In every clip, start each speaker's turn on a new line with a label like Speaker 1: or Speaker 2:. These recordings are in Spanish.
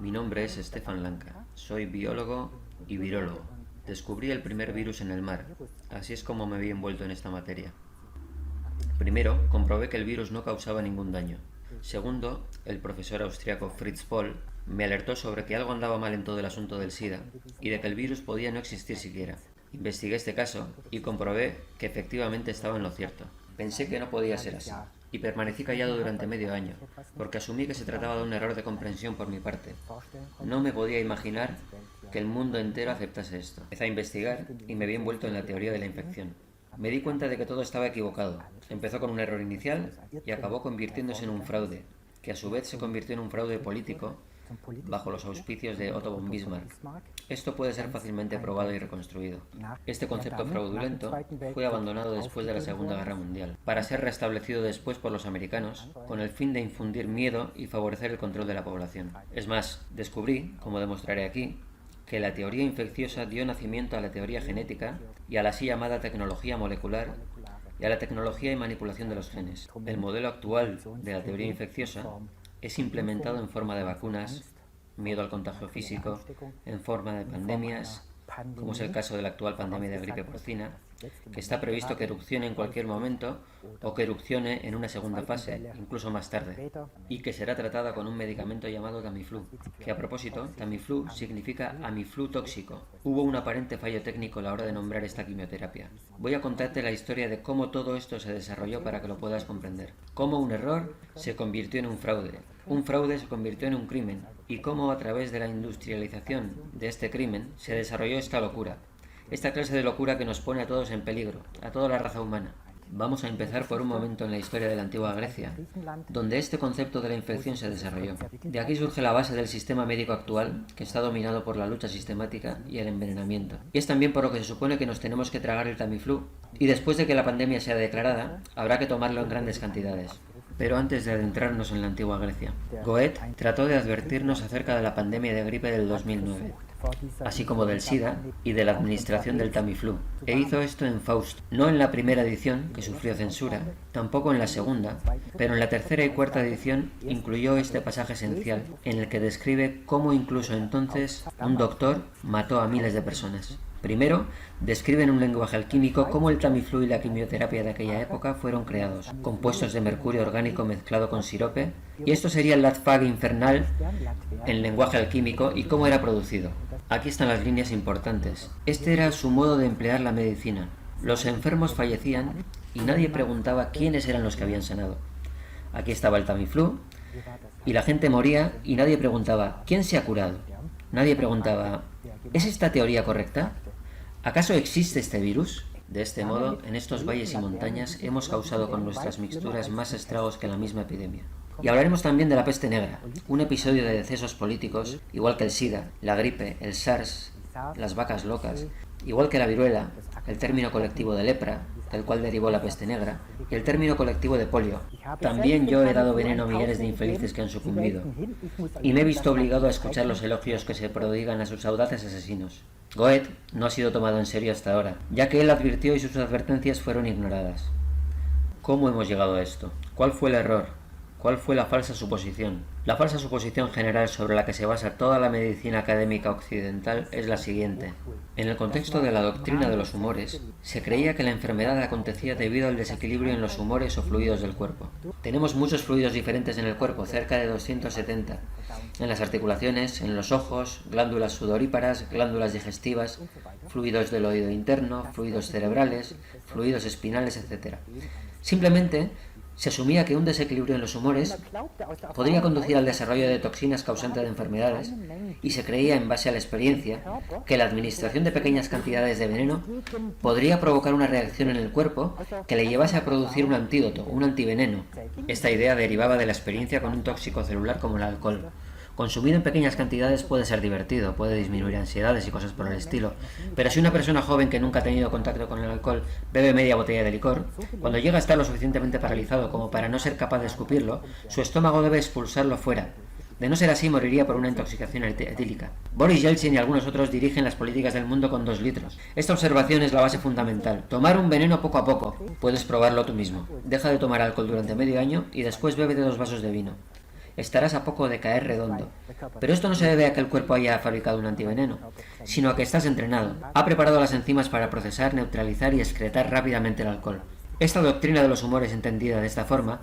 Speaker 1: Mi nombre es Stefan Lanka, soy biólogo y virólogo. Descubrí el primer virus en el mar, así es como me vi envuelto en esta materia. Primero, comprobé que el virus no causaba ningún daño. Segundo, el profesor austriaco Fritz Pohl me alertó sobre que algo andaba mal en todo el asunto del SIDA y de que el virus podía no existir siquiera. Investigué este caso y comprobé que efectivamente estaba en lo cierto. Pensé que no podía ser así y permanecí callado durante medio año, porque asumí que se trataba de un error de comprensión por mi parte. No me podía imaginar que el mundo entero aceptase esto. Empecé a investigar y me vi envuelto en la teoría de la infección. Me di cuenta de que todo estaba equivocado. Empezó con un error inicial y acabó convirtiéndose en un fraude, que a su vez se convirtió en un fraude político bajo los auspicios de Otto von Bismarck. Esto puede ser fácilmente probado y reconstruido. Este concepto fraudulento fue abandonado después de la Segunda Guerra Mundial, para ser restablecido después por los americanos, con el fin de infundir miedo y favorecer el control de la población. Es más, descubrí, como demostraré aquí, que la teoría infecciosa dio nacimiento a la teoría genética y a la así llamada tecnología molecular y a la tecnología y manipulación de los genes. El modelo actual de la teoría infecciosa es implementado en forma de vacunas, miedo al contagio físico, en forma de pandemias, como es el caso de la actual pandemia de gripe porcina, que está previsto que erupcione en cualquier momento o que erupcione en una segunda fase, incluso más tarde, y que será tratada con un medicamento llamado Tamiflu, que a propósito, Tamiflu significa Amiflu tóxico. Hubo un aparente fallo técnico a la hora de nombrar esta quimioterapia. Voy a contarte la historia de cómo todo esto se desarrolló para que lo puedas comprender. Cómo un error se convirtió en un fraude se convirtió en un crimen, y cómo a través de la industrialización de este crimen se desarrolló esta locura. Esta clase de locura que nos pone a todos en peligro, a toda la raza humana. Vamos a empezar por un momento en la historia de la antigua Grecia, donde este concepto de la infección se desarrolló. De aquí surge la base del sistema médico actual, que está dominado por la lucha sistemática y el envenenamiento. Y es también por lo que se supone que nos tenemos que tragar el Tamiflu, y después de que la pandemia sea declarada, habrá que tomarlo en grandes cantidades. Pero antes de adentrarnos en la antigua Grecia, Goethe trató de advertirnos acerca de la pandemia de gripe del 2009, así como del SIDA y de la administración del Tamiflu, e hizo esto en Faust, no en la primera edición, que sufrió censura, tampoco en la segunda, pero en la tercera y cuarta edición incluyó este pasaje esencial, en el que describe cómo incluso entonces un doctor mató a miles de personas. Primero, describe en un lenguaje alquímico cómo el Tamiflu y la quimioterapia de aquella época fueron creados, compuestos de mercurio orgánico mezclado con sirope, y esto sería el Latfag infernal en lenguaje alquímico y cómo era producido. Aquí están las líneas importantes. Este era su modo de emplear la medicina. Los enfermos fallecían y nadie preguntaba quiénes eran los que habían sanado. Aquí estaba el Tamiflu y la gente moría y nadie preguntaba ¿quién se ha curado? Nadie preguntaba ¿es esta teoría correcta? ¿Acaso existe este virus? De este modo, en estos valles y montañas hemos causado con nuestras mixturas más estragos que la misma epidemia. Y hablaremos también de la peste negra, un episodio de decesos políticos, igual que el SIDA, la gripe, el SARS, las vacas locas, igual que la viruela, el término colectivo de lepra, del cual derivó la peste negra, y el término colectivo de polio. También yo he dado veneno a millares de infelices que han sucumbido, y me he visto obligado a escuchar los elogios que se prodigan a sus audaces asesinos. Goethe no ha sido tomado en serio hasta ahora, ya que él advirtió y sus advertencias fueron ignoradas. ¿Cómo hemos llegado a esto? ¿Cuál fue el error? ¿Cuál fue la falsa suposición? La falsa suposición general sobre la que se basa toda la medicina académica occidental es la siguiente. En el contexto de la doctrina de los humores, se creía que la enfermedad acontecía debido al desequilibrio en los humores o fluidos del cuerpo. Tenemos muchos fluidos diferentes en el cuerpo, cerca de 270. En las articulaciones, en los ojos, glándulas sudoríparas, glándulas digestivas, fluidos del oído interno, fluidos cerebrales, fluidos espinales, etc. Simplemente se asumía que un desequilibrio en los humores podría conducir al desarrollo de toxinas causantes de enfermedades y se creía, en base a la experiencia, que la administración de pequeñas cantidades de veneno podría provocar una reacción en el cuerpo que le llevase a producir un antídoto, un antiveneno. Esta idea derivaba de la experiencia con un tóxico celular como el alcohol. Consumido en pequeñas cantidades puede ser divertido, puede disminuir ansiedades y cosas por el estilo, pero si una persona joven que nunca ha tenido contacto con el alcohol bebe media botella de licor, cuando llega a estar lo suficientemente paralizado como para no ser capaz de escupirlo, su estómago debe expulsarlo fuera. De no ser así, moriría por una intoxicación etílica. Boris Yeltsin y algunos otros dirigen las políticas del mundo con 2 litros. Esta observación es la base fundamental. Tomar un veneno poco a poco. Puedes probarlo tú mismo. Deja de tomar alcohol durante medio año y después bebe de 2 vasos de vino. estarás a poco de caer redondo. Pero esto no se debe a que el cuerpo haya fabricado un antiveneno, sino a que estás entrenado. Ha preparado las enzimas para procesar, neutralizar y excretar rápidamente el alcohol. Esta doctrina de los humores, entendida de esta forma,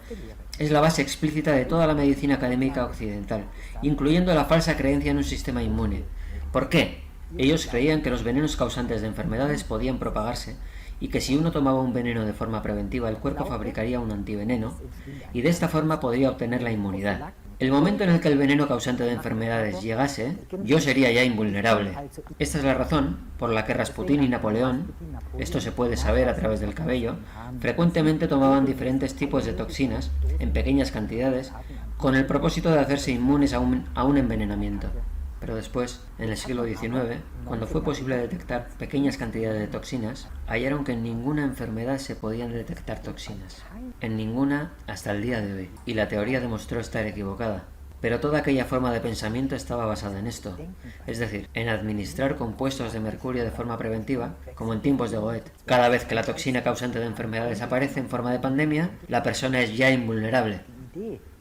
Speaker 1: es la base explícita de toda la medicina académica occidental, incluyendo la falsa creencia en un sistema inmune. ¿Por qué? Ellos creían que los venenos causantes de enfermedades podían propagarse y que si uno tomaba un veneno de forma preventiva, el cuerpo fabricaría un antiveneno y de esta forma podría obtener la inmunidad. El momento en el que el veneno causante de enfermedades llegase, yo sería ya invulnerable. Esta es la razón por la que Rasputín y Napoleón, esto se puede saber a través del cabello, frecuentemente tomaban diferentes tipos de toxinas en pequeñas cantidades con el propósito de hacerse inmunes a un envenenamiento. Pero después, en el siglo XIX, cuando fue posible detectar pequeñas cantidades de toxinas, hallaron que en ninguna enfermedad se podían detectar toxinas. En ninguna hasta el día de hoy. Y la teoría demostró estar equivocada. Pero toda aquella forma de pensamiento estaba basada en esto, es decir, en administrar compuestos de mercurio de forma preventiva, como en tiempos de Goethe. Cada vez que la toxina causante de enfermedades aparece en forma de pandemia, la persona es ya invulnerable.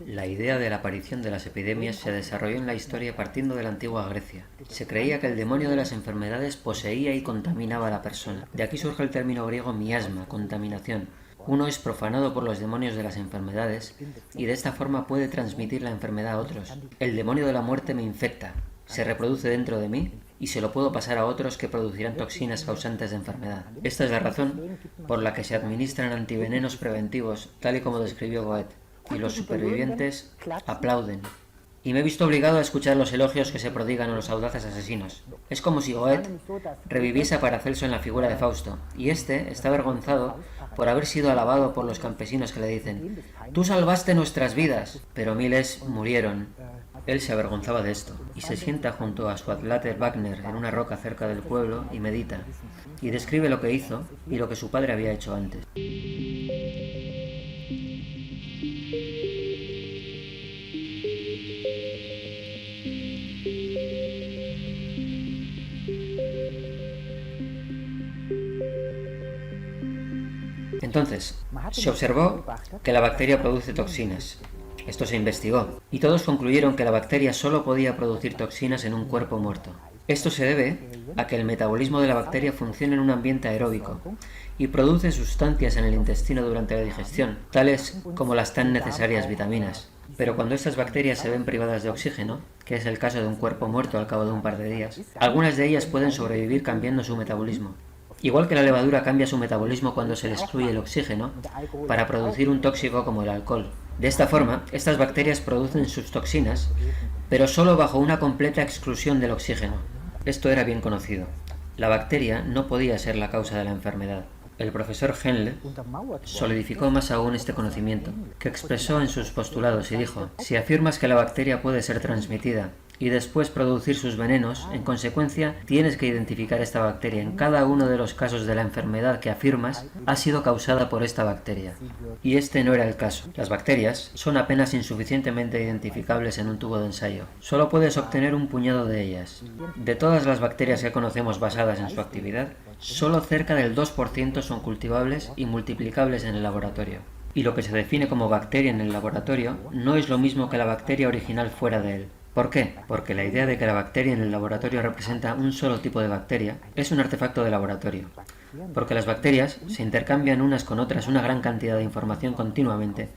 Speaker 1: La idea de la aparición de las epidemias se desarrolló en la historia partiendo de la antigua Grecia. Se creía que el demonio de las enfermedades poseía y contaminaba a la persona. De aquí surge el término griego miasma, contaminación. Uno es profanado por los demonios de las enfermedades y de esta forma puede transmitir la enfermedad a otros. El demonio de la muerte me infecta, se reproduce dentro de mí y se lo puedo pasar a otros que producirán toxinas causantes de enfermedad. Esta es la razón por la que se administran antivenenos preventivos, tal y como describió Goethe. Y los supervivientes aplauden. Y me he visto obligado a escuchar los elogios que se prodigan a los audaces asesinos. Es como si Goethe reviviese a Paracelso en la figura de Fausto, y este está avergonzado por haber sido alabado por los campesinos que le dicen: «Tú salvaste nuestras vidas», pero miles murieron. Él se avergonzaba de esto, y se sienta junto a su Adlater Wagner en una roca cerca del pueblo y medita, y describe lo que hizo y lo que su padre había hecho antes. Entonces, se observó que la bacteria produce toxinas. Esto se investigó, y todos concluyeron que la bacteria solo podía producir toxinas en un cuerpo muerto. Esto se debe a que el metabolismo de la bacteria funciona en un ambiente aeróbico y produce sustancias en el intestino durante la digestión, tales como las tan necesarias vitaminas. Pero cuando estas bacterias se ven privadas de oxígeno, que es el caso de un cuerpo muerto al cabo de un par de días, algunas de ellas pueden sobrevivir cambiando su metabolismo. Igual que la levadura cambia su metabolismo cuando se le excluye el oxígeno para producir un tóxico como el alcohol. De esta forma, estas bacterias producen sus toxinas, pero solo bajo una completa exclusión del oxígeno. Esto era bien conocido. La bacteria no podía ser la causa de la enfermedad. El profesor Henle solidificó más aún este conocimiento, que expresó en sus postulados y dijo: «Si afirmas que la bacteria puede ser transmitida y después producir sus venenos, en consecuencia tienes que identificar esta bacteria. En cada uno de los casos de la enfermedad que afirmas ha sido causada por esta bacteria». Y este no era el caso. Las bacterias son apenas insuficientemente identificables en un tubo de ensayo. Solo puedes obtener un puñado de ellas. De todas las bacterias que conocemos basadas en su actividad, solo cerca del 2% son cultivables y multiplicables en el laboratorio. Y lo que se define como bacteria en el laboratorio no es lo mismo que la bacteria original fuera de él. ¿Por qué? Porque la idea de que la bacteria en el laboratorio representa un solo tipo de bacteria es un artefacto de laboratorio. Porque las bacterias se intercambian unas con otras una gran cantidad de información continuamente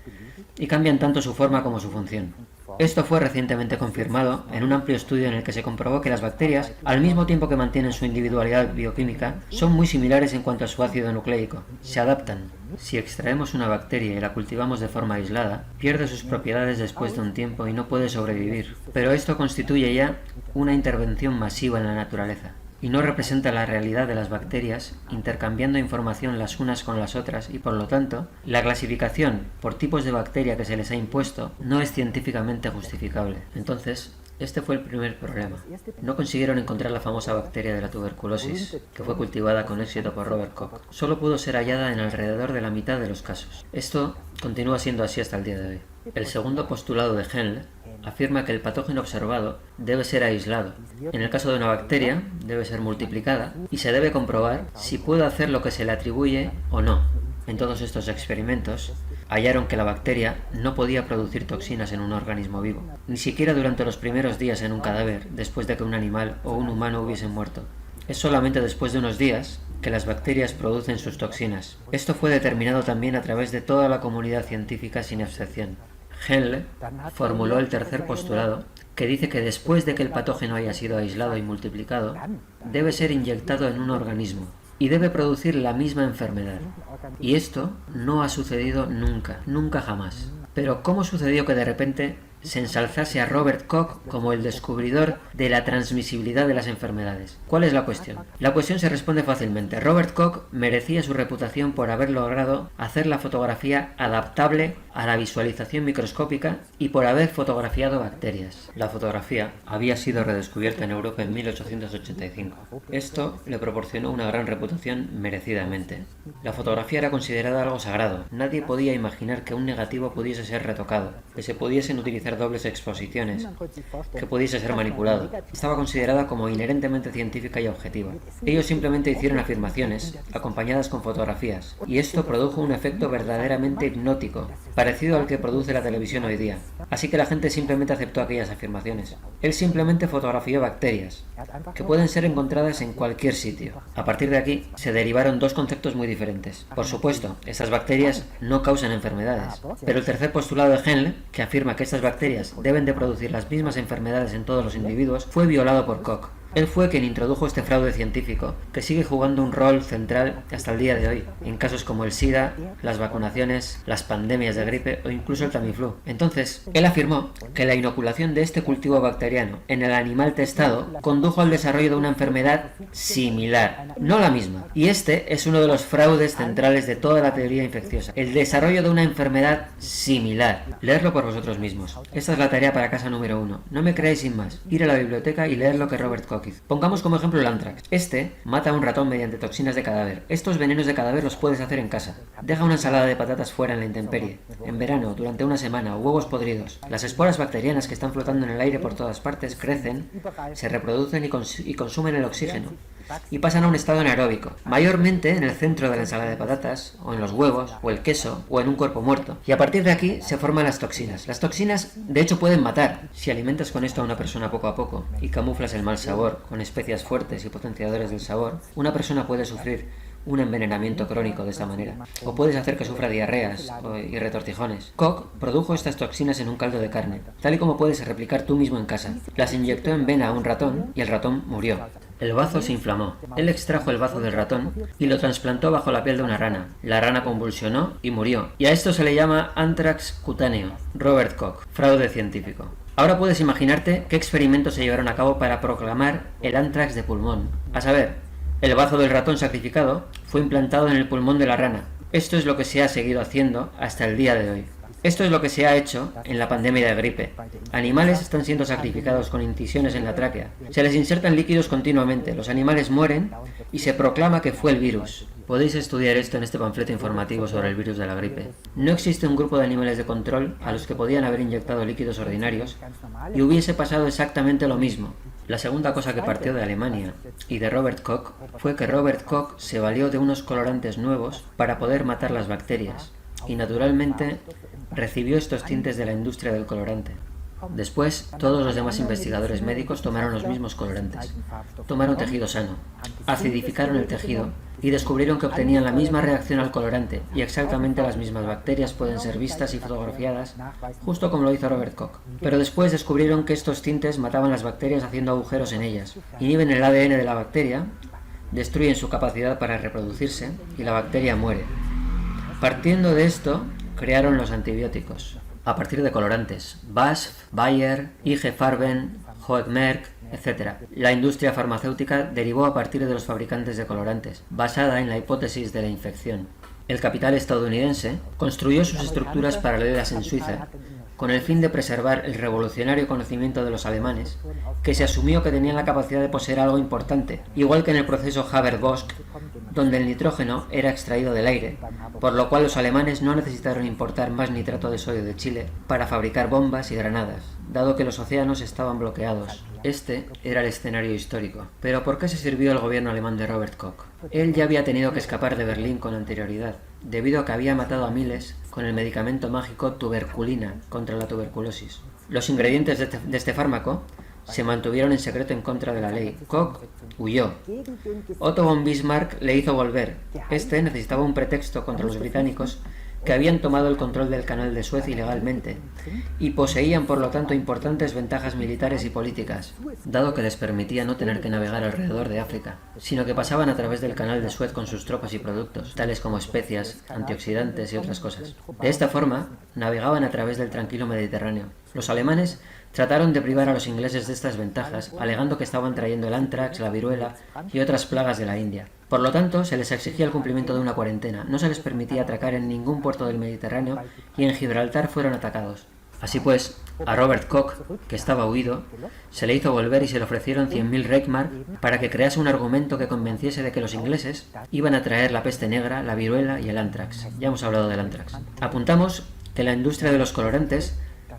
Speaker 1: y cambian tanto su forma como su función. Esto fue recientemente confirmado en un amplio estudio en el que se comprobó que las bacterias, al mismo tiempo que mantienen su individualidad bioquímica, son muy similares en cuanto a su ácido nucleico. Se adaptan. Si extraemos una bacteria y la cultivamos de forma aislada, pierde sus propiedades después de un tiempo y no puede sobrevivir. Pero esto constituye ya una intervención masiva en la naturaleza y no representa la realidad de las bacterias intercambiando información las unas con las otras y por lo tanto, la clasificación por tipos de bacteria que se les ha impuesto no es científicamente justificable. Entonces, este fue el primer problema. No consiguieron encontrar la famosa bacteria de la tuberculosis, que fue cultivada con éxito por Robert Koch. Solo pudo ser hallada en alrededor de la mitad de los casos. Esto continúa siendo así hasta el día de hoy. El segundo postulado de Henle afirma que el patógeno observado debe ser aislado. En el caso de una bacteria, debe ser multiplicada y se debe comprobar si puede hacer lo que se le atribuye o no. En todos estos experimentos, Hallaron que la bacteria no podía producir toxinas en un organismo vivo, ni siquiera durante los primeros días en un cadáver, después de que un animal o un humano hubiesen muerto. Es solamente después de unos días que las bacterias producen sus toxinas. Esto fue determinado también a través de toda la comunidad científica sin excepción. Henle formuló el tercer postulado, que dice que después de que el patógeno haya sido aislado y multiplicado, debe ser inyectado en un organismo y debe producir la misma enfermedad. Y esto no ha sucedido nunca, nunca jamás. Pero ¿cómo sucedió que de repente se ensalzase a Robert Koch como el descubridor de la transmisibilidad de las enfermedades? ¿Cuál es la cuestión? La cuestión se responde fácilmente. Robert Koch merecía su reputación por haber logrado hacer la fotografía adaptable a la visualización microscópica y por haber fotografiado bacterias. La fotografía había sido redescubierta en Europa en 1885. Esto le proporcionó una gran reputación merecidamente. La fotografía era considerada algo sagrado. Nadie podía imaginar que un negativo pudiese ser retocado, que se pudiesen utilizar dobles exposiciones, que pudiese ser manipulado. Estaba considerada como inherentemente científica y objetiva. Ellos simplemente hicieron afirmaciones, acompañadas con fotografías, y esto produjo un efecto verdaderamente hipnótico, parecido al que produce la televisión hoy día. Así que la gente simplemente aceptó aquellas afirmaciones. Él simplemente fotografió bacterias, que pueden ser encontradas en cualquier sitio. A partir de aquí, se derivaron dos conceptos muy diferentes. Por supuesto, estas bacterias no causan enfermedades, pero el tercer postulado de Henle, que afirma que estas bacterias deben de producir las mismas enfermedades en todos los individuos, fue violado por Koch. Él fue quien introdujo este fraude científico, que sigue jugando un rol central hasta el día de hoy, en casos como el SIDA, las vacunaciones, las pandemias de gripe o incluso el Tamiflu. Entonces, él afirmó que la inoculación de este cultivo bacteriano en el animal testado condujo al desarrollo de una enfermedad similar, no la misma. Y este es uno de los fraudes centrales de toda la teoría infecciosa, el desarrollo de una enfermedad similar. Leerlo por vosotros mismos. Esta es la tarea para casa número 1. No me creáis sin más. Ir a la biblioteca y leer lo que Robert Koch. Pongamos como ejemplo el anthrax. Este mata a un ratón mediante toxinas de cadáver. Estos venenos de cadáver los puedes hacer en casa. Deja una ensalada de patatas fuera en la intemperie, en verano, durante una semana, o huevos podridos. Las esporas bacterianas que están flotando en el aire por todas partes crecen, se reproducen y consumen el oxígeno, y pasan a un estado anaeróbico, mayormente en el centro de la ensalada de patatas, o en los huevos, o el queso, o en un cuerpo muerto. Y a partir de aquí se forman las toxinas. Las toxinas, de hecho, pueden matar. Si alimentas con esto a una persona poco a poco y camuflas el mal sabor con especias fuertes y potenciadores del sabor, una persona puede sufrir un envenenamiento crónico de esta manera, o puedes hacer que sufra diarreas y retortijones. Koch produjo estas toxinas en un caldo de carne, tal y como puedes replicar tú mismo en casa. Las inyectó en vena a un ratón y el ratón murió. El bazo se inflamó. Él extrajo el bazo del ratón y lo trasplantó bajo la piel de una rana. La rana convulsionó y murió. Y a esto se le llama anthrax cutáneo. Robert Koch, fraude científico. Ahora puedes imaginarte qué experimentos se llevaron a cabo para proclamar el anthrax de pulmón. A saber, el bazo del ratón sacrificado fue implantado en el pulmón de la rana. Esto es lo que se ha seguido haciendo hasta el día de hoy. Esto es lo que se ha hecho en la pandemia de gripe. Animales están siendo sacrificados con incisiones en la tráquea. Se les insertan líquidos continuamente, los animales mueren y se proclama que fue el virus. Podéis estudiar esto en este panfleto informativo sobre el virus de la gripe. No existe un grupo de animales de control a los que podían haber inyectado líquidos ordinarios y hubiese pasado exactamente lo mismo. La segunda cosa que partió de Alemania y de Robert Koch fue que Robert Koch se valió de unos colorantes nuevos para poder matar las bacterias y naturalmente recibió estos tintes de la industria del colorante. Después, todos los demás investigadores médicos tomaron los mismos colorantes. Tomaron tejido sano, acidificaron el tejido y descubrieron que obtenían la misma reacción al colorante y exactamente las mismas bacterias pueden ser vistas y fotografiadas, justo como lo hizo Robert Koch. Pero después descubrieron que estos tintes mataban las bacterias haciendo agujeros en ellas, inhiben el ADN de la bacteria, destruyen su capacidad para reproducirse y la bacteria muere. Partiendo de esto, crearon los antibióticos, a partir de colorantes, BASF, Bayer, IG Farben, Hoek Merck, etc. La industria farmacéutica derivó a partir de los fabricantes de colorantes, basada en la hipótesis de la infección. El capital estadounidense construyó sus estructuras paralelas en Suiza, con el fin de preservar el revolucionario conocimiento de los alemanes, que se asumió que tenían la capacidad de poseer algo importante, igual que en el proceso Haber-Bosch, donde el nitrógeno era extraído del aire, por lo cual los alemanes no necesitaron importar más nitrato de sodio de Chile para fabricar bombas y granadas, dado que los océanos estaban bloqueados. Este era el escenario histórico. Pero ¿por qué se sirvió el gobierno alemán de Robert Koch? Él ya había tenido que escapar de Berlín con anterioridad, debido a que había matado a miles con el medicamento mágico tuberculina contra la tuberculosis. Los ingredientes de este fármaco se mantuvieron en secreto en contra de la ley. Koch huyó. Otto von Bismarck le hizo volver. Este necesitaba un pretexto contra los británicos, que habían tomado el control del canal de Suez ilegalmente y poseían por lo tanto importantes ventajas militares y políticas, dado que les permitía no tener que navegar alrededor de África, sino que pasaban a través del canal de Suez con sus tropas y productos, tales como especias, antioxidantes y otras cosas. De esta forma, navegaban a través del tranquilo Mediterráneo. Los alemanes trataron de privar a los ingleses de estas ventajas, alegando que estaban trayendo el ántrax, la viruela y otras plagas de la India. Por lo tanto, se les exigía el cumplimiento de una cuarentena, no se les permitía atracar en ningún puerto del Mediterráneo y en Gibraltar fueron atacados. Así pues, a Robert Koch, que estaba huido, se le hizo volver y se le ofrecieron 100.000 Reichsmark para que crease un argumento que convenciese de que los ingleses iban a traer la peste negra, la viruela y el ántrax. Ya hemos hablado del ántrax. Apuntamos que la industria de los colorantes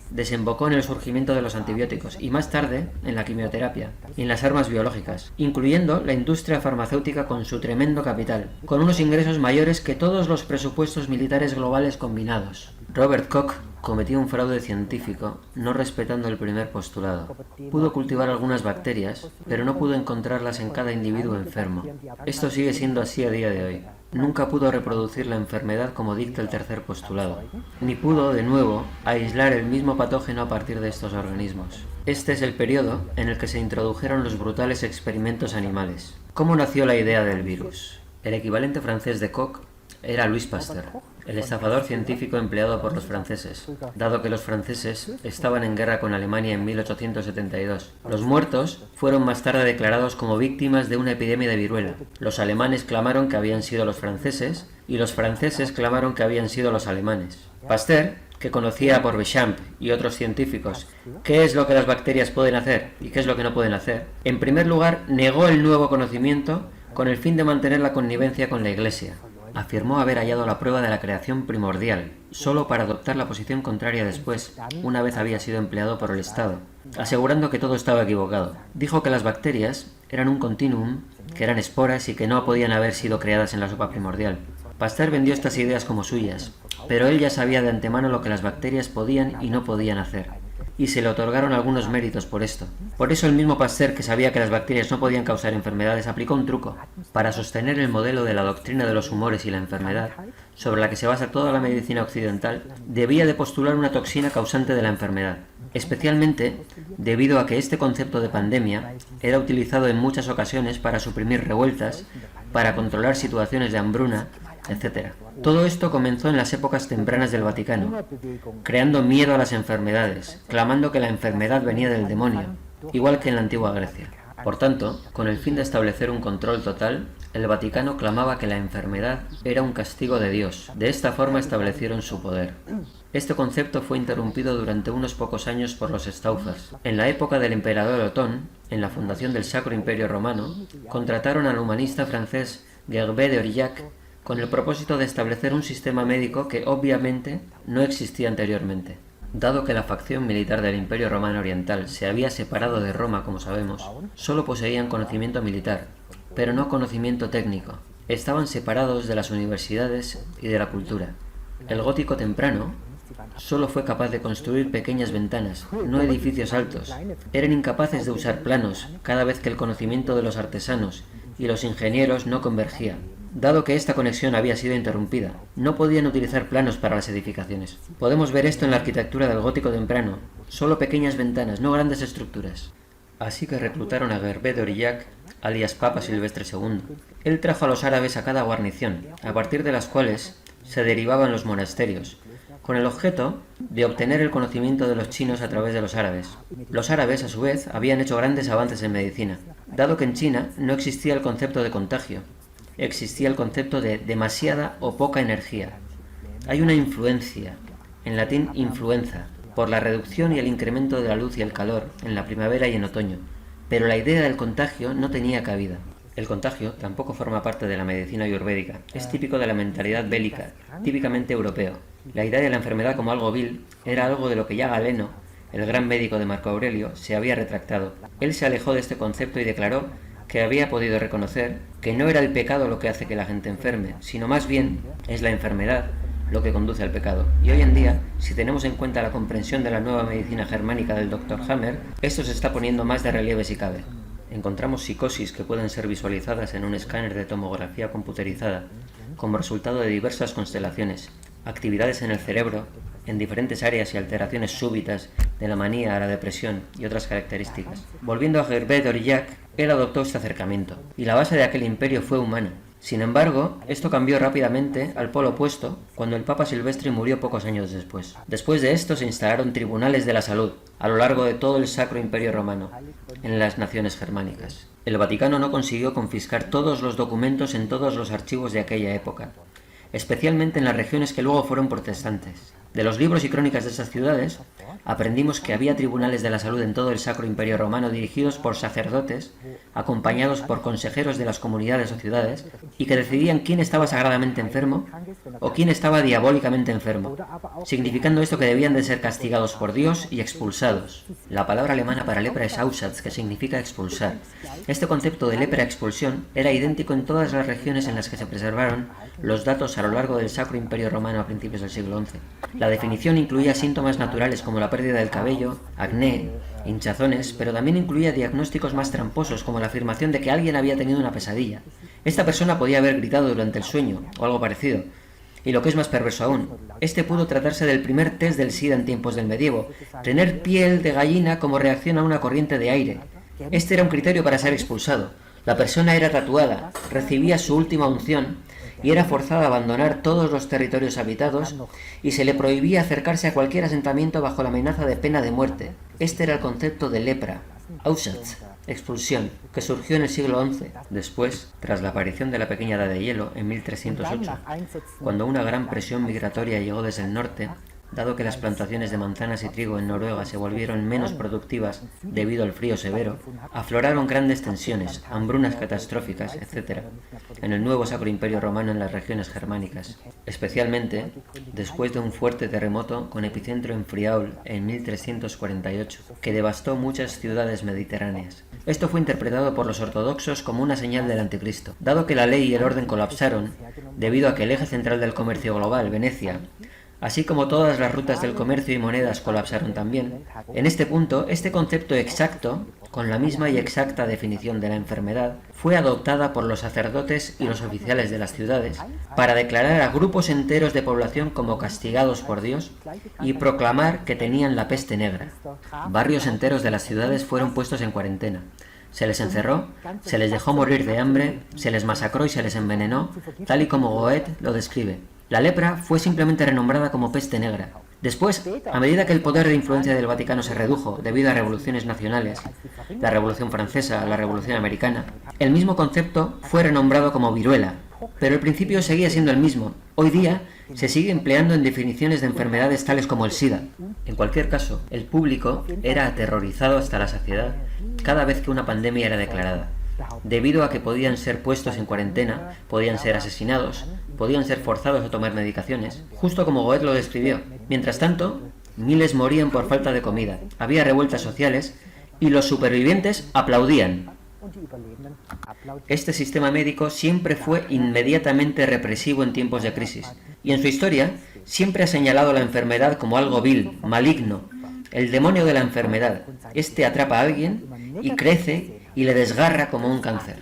Speaker 1: desembocó en el surgimiento de los antibióticos y más tarde en la quimioterapia y en las armas biológicas, incluyendo la industria farmacéutica con su tremendo capital, con unos ingresos mayores que todos los presupuestos militares globales combinados. Robert Koch cometió un fraude científico, no respetando el primer postulado. Pudo cultivar algunas bacterias, pero no pudo encontrarlas en cada individuo enfermo. Esto sigue siendo así a día de hoy. Nunca pudo reproducir la enfermedad como dicta el tercer postulado, ni pudo, de nuevo, aislar el mismo patógeno a partir de estos organismos. Este es el periodo en el que se introdujeron los brutales experimentos animales. ¿Cómo nació la idea del virus? El equivalente francés de Koch era Louis Pasteur, el estafador científico empleado por los franceses, dado que los franceses estaban en guerra con Alemania en 1872. Los muertos fueron más tarde declarados como víctimas de una epidemia de viruela. Los alemanes clamaron que habían sido los franceses y los franceses clamaron que habían sido los alemanes. Pasteur, que conocía por Béchamp y otros científicos qué es lo que las bacterias pueden hacer y qué es lo que no pueden hacer, en primer lugar negó el nuevo conocimiento con el fin de mantener la connivencia con la Iglesia. Afirmó haber hallado la prueba de la creación primordial, solo para adoptar la posición contraria después, una vez había sido empleado por el Estado, asegurando que todo estaba equivocado. Dijo que las bacterias eran un continuum, que eran esporas y que no podían haber sido creadas en la sopa primordial. Pasteur vendió estas ideas como suyas, pero él ya sabía de antemano lo que las bacterias podían y no podían hacer, y se le otorgaron algunos méritos por esto. Por eso el mismo Pasteur, que sabía que las bacterias no podían causar enfermedades, aplicó un truco para sostener el modelo de la doctrina de los humores y la enfermedad, sobre la que se basa toda la medicina occidental. Debía de postular una toxina causante de la enfermedad, especialmente debido a que este concepto de pandemia era utilizado en muchas ocasiones para suprimir revueltas, para controlar situaciones de hambruna, etc. Todo esto comenzó en las épocas tempranas del Vaticano, creando miedo a las enfermedades, clamando que la enfermedad venía del demonio, igual que en la antigua Grecia. Por tanto, con el fin de establecer un control total, el Vaticano clamaba que la enfermedad era un castigo de Dios. De esta forma establecieron su poder. Este concepto fue interrumpido durante unos pocos años por los Staufers. En la época del emperador Otón, en la fundación del Sacro Imperio Romano, contrataron al humanista francés Gervais de Aurillac con el propósito de establecer un sistema médico que obviamente no existía anteriormente. Dado que la facción militar del Imperio Romano Oriental se había separado de Roma, como sabemos, solo poseían conocimiento militar, pero no conocimiento técnico. Estaban separados de las universidades y de la cultura. El gótico temprano solo fue capaz de construir pequeñas ventanas, no edificios altos. Eran incapaces de usar planos cada vez que el conocimiento de los artesanos y los ingenieros no convergía. Dado que esta conexión había sido interrumpida, no podían utilizar planos para las edificaciones. Podemos ver esto en la arquitectura del gótico temprano, solo pequeñas ventanas, no grandes estructuras. Así que reclutaron a Gervais de Aurillac, alias Papa Silvestre II. Él trajo a los árabes a cada guarnición, a partir de las cuales se derivaban los monasterios, con el objeto de obtener el conocimiento de los chinos a través de los árabes. Los árabes, a su vez, habían hecho grandes avances en medicina, dado que en China no existía el concepto de contagio. Existía el concepto de demasiada o poca energía. Hay una influencia, en latín influenza, por la reducción y el incremento de la luz y el calor en la primavera y en otoño, pero la idea del contagio no tenía cabida. El contagio tampoco forma parte de la medicina ayurvédica, es típico de la mentalidad bélica, típicamente europeo. La idea de la enfermedad como algo vil era algo de lo que ya Galeno, el gran médico de Marco Aurelio, se había retractado. Él se alejó de este concepto y declaró que había podido reconocer que no era el pecado lo que hace que la gente enferme, sino más bien es la enfermedad lo que conduce al pecado. Y hoy en día, si tenemos en cuenta la comprensión de la nueva medicina germánica del Dr. Hammer, esto se está poniendo más de relieve si cabe. Encontramos psicosis que pueden ser visualizadas en un escáner de tomografía computerizada, como resultado de diversas constelaciones, actividades en el cerebro, en diferentes áreas y alteraciones súbitas de la manía a la depresión y otras características. Volviendo a Herbert Aurillac, él adoptó este acercamiento, y la base de aquel imperio fue humana. Sin embargo, esto cambió rápidamente al polo opuesto cuando el Papa Silvestre murió pocos años después. Después de esto se instalaron tribunales de la salud a lo largo de todo el Sacro Imperio Romano, en las naciones germánicas. El Vaticano no consiguió confiscar todos los documentos en todos los archivos de aquella época, especialmente en las regiones que luego fueron protestantes. De los libros y crónicas de esas ciudades, aprendimos que había tribunales de la salud en todo el Sacro Imperio Romano dirigidos por sacerdotes, acompañados por consejeros de las comunidades o ciudades, y que decidían quién estaba sagradamente enfermo o quién estaba diabólicamente enfermo, significando esto que debían de ser castigados por Dios y expulsados. La palabra alemana para lepra es Aussatz, que significa expulsar. Este concepto de lepra-expulsión era idéntico en todas las regiones en las que se preservaron los datos a lo largo del Sacro Imperio Romano a principios del siglo XI. La definición incluía síntomas naturales como la pérdida del cabello, acné, hinchazones, pero también incluía diagnósticos más tramposos como la afirmación de que alguien había tenido una pesadilla. Esta persona podía haber gritado durante el sueño, o algo parecido. Y lo que es más perverso aún, este pudo tratarse del primer test del SIDA en tiempos del medievo, tener piel de gallina como reacción a una corriente de aire. Este era un criterio para ser expulsado. La persona era tatuada, recibía su última unción y era forzada a abandonar todos los territorios habitados y se le prohibía acercarse a cualquier asentamiento bajo la amenaza de pena de muerte. Este era el concepto de lepra, Aussatz, expulsión, que surgió en el siglo XI. Después, tras la aparición de la pequeña edad de hielo en 1308, cuando una gran presión migratoria llegó desde el norte, dado que las plantaciones de manzanas y trigo en Noruega se volvieron menos productivas debido al frío severo, afloraron grandes tensiones, hambrunas catastróficas, etc., en el nuevo Sacro Imperio Romano en las regiones germánicas, especialmente después de un fuerte terremoto con epicentro en Friaul en 1348, que devastó muchas ciudades mediterráneas. Esto fue interpretado por los ortodoxos como una señal del anticristo, dado que la ley y el orden colapsaron debido a que el eje central del comercio global, Venecia, así como todas las rutas del comercio y monedas colapsaron también. En este punto, este concepto exacto, con la misma y exacta definición de la enfermedad, fue adoptada por los sacerdotes y los oficiales de las ciudades para declarar a grupos enteros de población como castigados por Dios y proclamar que tenían la peste negra. Barrios enteros de las ciudades fueron puestos en cuarentena. Se les encerró, se les dejó morir de hambre, se les masacró y se les envenenó, tal y como Goethe lo describe. La lepra fue simplemente renombrada como peste negra. Después, a medida que el poder de influencia del Vaticano se redujo debido a revoluciones nacionales, la Revolución Francesa, la Revolución Americana, el mismo concepto fue renombrado como viruela, pero el principio seguía siendo el mismo. Hoy día se sigue empleando en definiciones de enfermedades tales como el SIDA. En cualquier caso, el público era aterrorizado hasta la saciedad cada vez que una pandemia era declarada, debido a que podían ser puestos en cuarentena, podían ser asesinados, podían ser forzados a tomar medicaciones, justo como Goethe lo describió. Mientras tanto, miles morían por falta de comida, había revueltas sociales y los supervivientes aplaudían. Este sistema médico siempre fue inmediatamente represivo en tiempos de crisis, y en su historia siempre ha señalado la enfermedad como algo vil, maligno, el demonio de la enfermedad. Este atrapa a alguien y crece y le desgarra como un cáncer.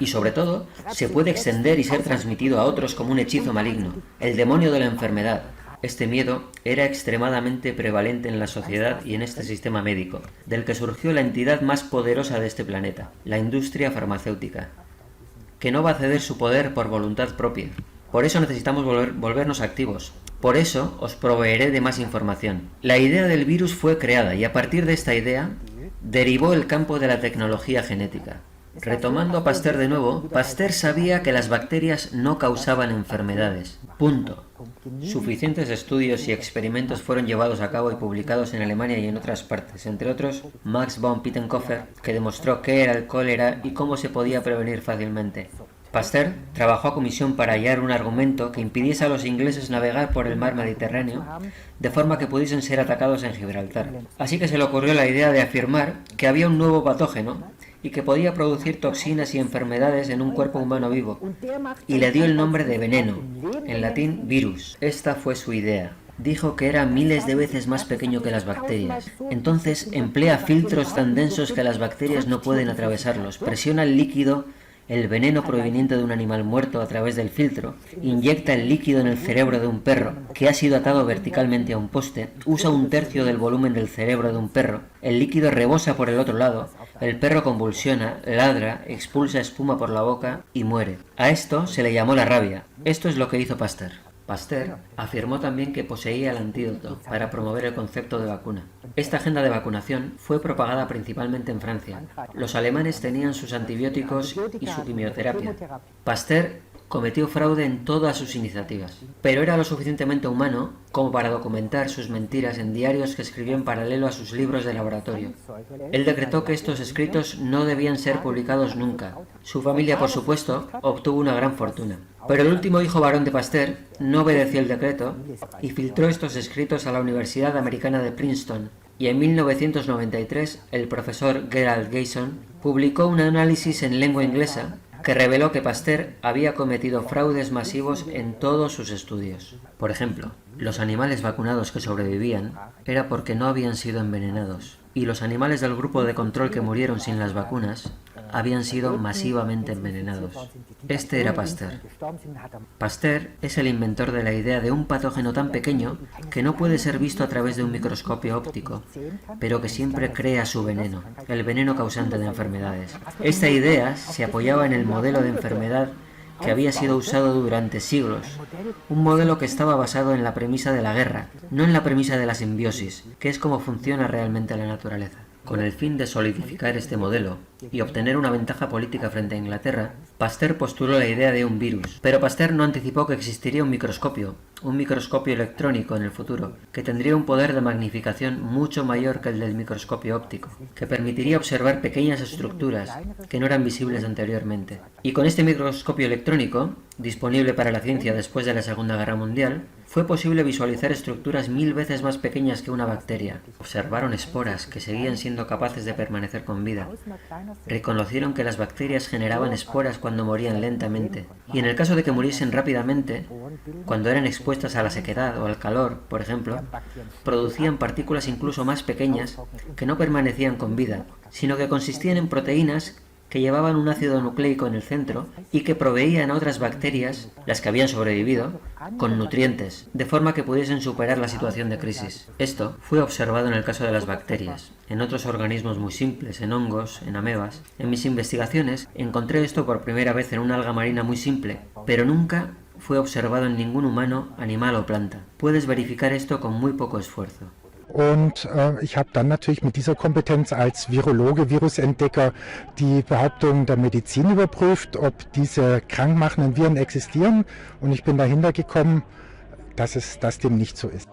Speaker 1: Y sobre todo, se puede extender y ser transmitido a otros como un hechizo maligno, el demonio de la enfermedad. Este miedo era extremadamente prevalente en la sociedad y en este sistema médico, del que surgió la entidad más poderosa de este planeta, la industria farmacéutica, que no va a ceder su poder por voluntad propia. Por eso necesitamos volvernos activos. Por eso os proveeré de más información. La idea del virus fue creada y a partir de esta idea derivó el campo de la tecnología genética. Retomando a Pasteur de nuevo, Pasteur sabía que las bacterias no causaban enfermedades. Punto. Suficientes estudios y experimentos fueron llevados a cabo y publicados en Alemania y en otras partes, entre otros Max von Pittenkofer, que demostró qué era el cólera y cómo se podía prevenir fácilmente. Pasteur trabajó a comisión para hallar un argumento que impidiese a los ingleses navegar por el mar Mediterráneo de forma que pudiesen ser atacados en Gibraltar. Así que se le ocurrió la idea de afirmar que había un nuevo patógeno y que podía producir toxinas y enfermedades en un cuerpo humano vivo, y le dio el nombre de veneno, en latín virus. Esta fue su idea. Dijo que era miles de veces más pequeño que las bacterias. Entonces emplea filtros tan densos que las bacterias no pueden atravesarlos. Presiona el líquido, el veneno proveniente de un animal muerto a través del filtro, inyecta el líquido en el cerebro de un perro que ha sido atado verticalmente a un poste, usa 1/3 del volumen del cerebro de un perro, el líquido rebosa por el otro lado, el perro convulsiona, ladra, expulsa espuma por la boca y muere. A esto se le llamó la rabia. Esto es lo que hizo Pasteur. Pasteur afirmó también que poseía el antídoto para promover el concepto de vacuna. Esta agenda de vacunación fue propagada principalmente en Francia. Los alemanes tenían sus antibióticos y su quimioterapia. Pasteur cometió fraude en todas sus iniciativas, pero era lo suficientemente humano como para documentar sus mentiras en diarios que escribió en paralelo a sus libros de laboratorio. Él decretó que estos escritos no debían ser publicados nunca. Su familia, por supuesto, obtuvo una gran fortuna. Pero el último hijo varón de Pasteur no obedeció el decreto y filtró estos escritos a la Universidad Americana de Princeton. Y en 1993, el profesor Gerald Gayson publicó un análisis en lengua inglesa que reveló que Pasteur había cometido fraudes masivos en todos sus estudios. Por ejemplo, los animales vacunados que sobrevivían era porque no habían sido envenenados, y los animales del grupo de control que murieron sin las vacunas habían sido masivamente envenenados. Este era Pasteur. Pasteur es el inventor de la idea de un patógeno tan pequeño que no puede ser visto a través de un microscopio óptico, pero que siempre crea su veneno, el veneno causante de enfermedades. Esta idea se apoyaba en el modelo de enfermedad que había sido usado durante siglos, un modelo que estaba basado en la premisa de la guerra, no en la premisa de la simbiosis, que es como funciona realmente la naturaleza. Con el fin de solidificar este modelo y obtener una ventaja política frente a Inglaterra, Pasteur postuló la idea de un virus. Pero Pasteur no anticipó que existiría un microscopio electrónico en el futuro, que tendría un poder de magnificación mucho mayor que el del microscopio óptico, que permitiría observar pequeñas estructuras que no eran visibles anteriormente. Y con este microscopio electrónico, disponible para la ciencia después de la Segunda Guerra Mundial, fue posible visualizar estructuras 1000 veces más pequeñas que una bacteria. Observaron esporas que seguían siendo capaces de permanecer con vida. Reconocieron que las bacterias generaban esporas cuando morían lentamente. Y en el caso de que muriesen rápidamente, cuando eran expuestas a la sequedad o al calor, por ejemplo, producían partículas incluso más pequeñas que no permanecían con vida, sino que consistían en proteínas que llevaban un ácido nucleico en el centro y que proveían a otras bacterias, las que habían sobrevivido, con nutrientes, de forma que pudiesen superar la situación de crisis. Esto fue observado en el caso de las bacterias, en otros organismos muy simples, en hongos, en amebas. En mis investigaciones encontré esto por primera vez en una alga marina muy simple, pero nunca fue observado en ningún humano, animal o planta. Puedes verificar esto con muy poco esfuerzo.
Speaker 2: Und ich habe dann natürlich mit dieser Kompetenz als Virologe, Virusentdecker die Behauptungen der Medizin überprüft, ob diese krankmachenden Viren existieren. Und ich bin dahinter gekommen, dass dem nicht so ist.